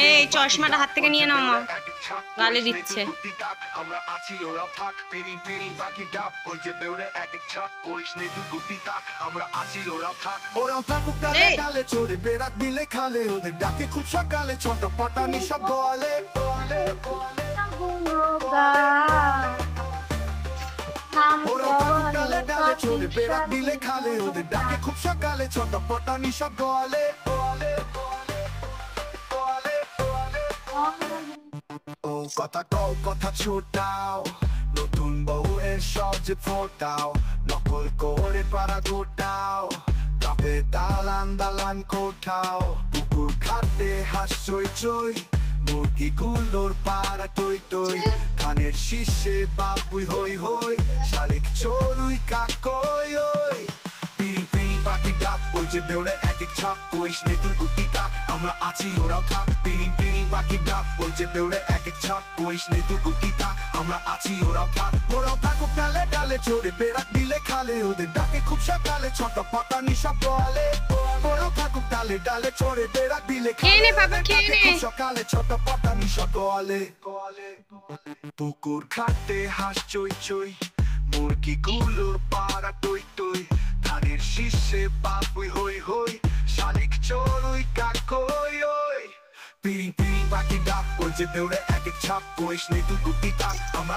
এই চশমাটা হাত থেকে নিয়ে নাও মা, গালে দিচ্ছে। আমরা আছি ওরা থাক, পিড়ি পিড়ি বাকি ডাব, ওই যে বেউরে এক এক ছাপ, করিস নে তুই গুটি তাক, আমরা আছি ওরা থাক। ওরা থাকুক ডালে এই ডালে চড়ে বেড়াক দিলে খালে, ওদের ডাকে খুব সকালে ছোট পটানি সব বলে বলে বলে। ওরা থাকুক ডালে ডালে চড়ে বেড়াক দিলে খালে, ওদের ডাকে খুব সকালে ছোট পটানি সব বলে বলে বলে বলে বলে। ও কথা কও কথা ছোটাও, নতুন বউ এর সহজে ফোটাও, নকল করে পাড়া গোটাও, কাপে দালান দালান কোঠাও, পুকুর খাটে হাঁস চই চই, মুরগি গুলোর পাড়া টই টই, ধানের শীষে বাবুই হই হই, শালিক চড়ুই কাকই ওই। পিড়ি পিড়ি পাখি ডাক, ওই যে বেউরে এক এক ছাপ, কইস নে তুই গুটি কাক, আমরা আছি ওরাও থাক। পিড়ি পিড়ি পাখি ডাক, ওই যে বেউরে এক এক ছাপ, কইস নে তুই গুটি কাক, আমরা আছি ওরাও থাক। ওরাও থাকুক ডালে ডালে চড়ে বেড়াক দিলে খালে, ওদের ডাকে খুব সকালে ছোট পটানি সব বলে। ওরাও থাকুক ডালে ডালে চড়ে বেড়াক দিলে খেয়ে নে খালে, বাবা, ওদের খেয়ে ডাকে নে। খুব সকালে ছোট পটানি সব বলে। পুকুর খাটে হাঁস চই চই, মুরগি গুলোর পাড়া টই টই, ধানের শীষে বাবুই হই হই, শালিক চড়ুই কাকই ওই। পিড়ি পিড়ি পাখি ডাক, ওই যে বেউরে এক এক ছাপ, কইস নে তুই গুটি কাক, আমরা